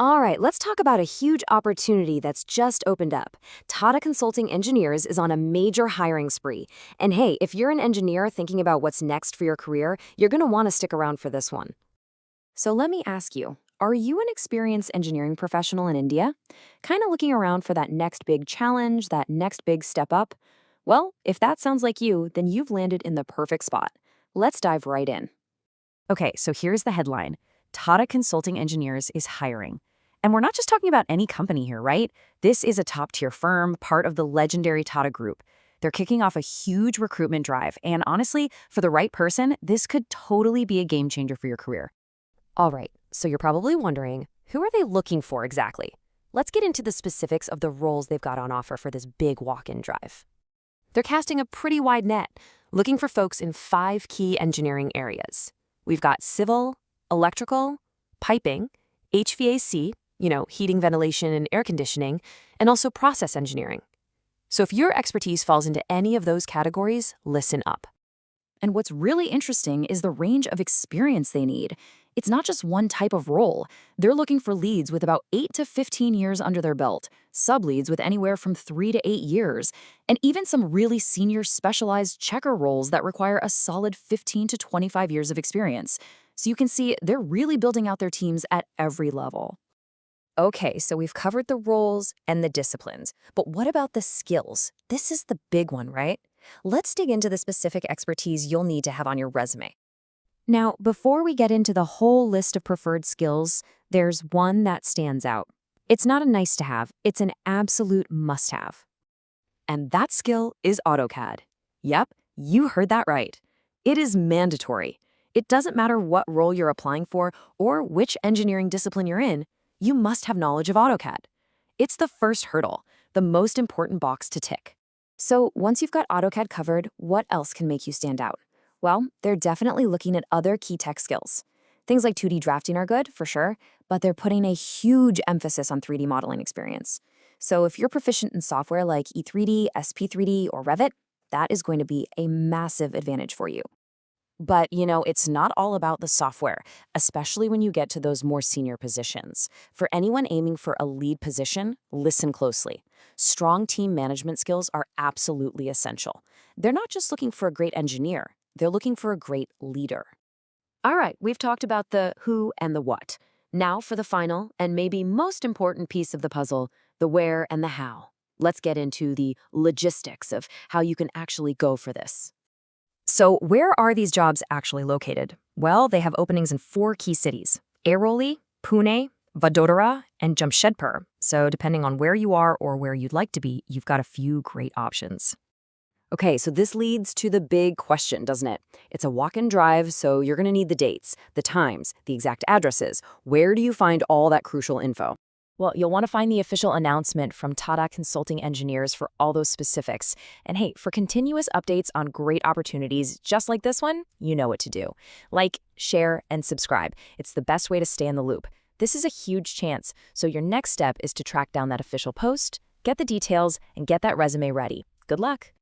All right, let's talk about a huge opportunity that's just opened up. Tata Consulting Engineers is on a major hiring spree. And hey, if you're an engineer thinking about what's next for your career, you're going to want to stick around for this one. So let me ask you, are you an experienced engineering professional in India? Kind of looking around for that next big challenge, that next big step up? Well, if that sounds like you, then you've landed in the perfect spot. Let's dive right in. Okay, so here's the headline. Tata Consulting Engineers is hiring. And we're not just talking about any company here, right? This is a top-tier firm, part of the legendary Tata Group. They're kicking off a huge recruitment drive, and honestly, for the right person, this could totally be a game changer for your career. All right, so you're probably wondering, who are they looking for exactly? Let's get into the specifics of the roles they've got on offer for this big walk-in drive. They're casting a pretty wide net, looking for folks in 5 key engineering areas. We've got civil, electrical, piping, HVAC, heating, ventilation, and air conditioning, and also process engineering. So if your expertise falls into any of those categories, listen up. And what's really interesting is the range of experience they need. It's not just one type of role. They're looking for leads with about 8 to 15 years under their belt, sub-leads with anywhere from 3 to 8 years, and even some really senior specialized checker roles that require a solid 15 to 25 years of experience. So you can see they're really building out their teams at every level. Okay, so we've covered the roles and the disciplines, but what about the skills? This is the big one, right? Let's dig into the specific expertise you'll need to have on your resume. Now, before we get into the whole list of preferred skills, there's one that stands out. It's not a nice to have, it's an absolute must-have. And that skill is AutoCAD. Yep, you heard that right. It is mandatory. It doesn't matter what role you're applying for or which engineering discipline you're in, you must have knowledge of AutoCAD. It's the first hurdle, the most important box to tick. So once you've got AutoCAD covered, what else can make you stand out? Well, they're definitely looking at other key tech skills. Things like 2D drafting are good, for sure, but they're putting a huge emphasis on 3D modeling experience. So if you're proficient in software like E3D, SP3D, or Revit, that is going to be a massive advantage for you. But, it's not all about the software, especially when you get to those more senior positions. For anyone aiming for a lead position, listen closely. Strong team management skills are absolutely essential. They're not just looking for a great engineer, they're looking for a great leader. All right, we've talked about the who and the what. Now for the final and maybe most important piece of the puzzle, the where and the how. Let's get into the logistics of how you can actually go for this. So where are these jobs actually located? Well, they have openings in 4 key cities: Airoli, Pune, Vadodara, and Jamshedpur. So depending on where you are or where you'd like to be, you've got a few great options. Okay, so this leads to the big question, doesn't it? It's a walk-in drive, so you're going to need the dates, the times, the exact addresses. Where do you find all that crucial info? Well, you'll want to find the official announcement from Tata Consulting Engineers for all those specifics. And hey, for continuous updates on great opportunities just like this one, you know what to do. Like, share, and subscribe. It's the best way to stay in the loop. This is a huge chance, so your next step is to track down that official post, get the details, and get that resume ready. Good luck.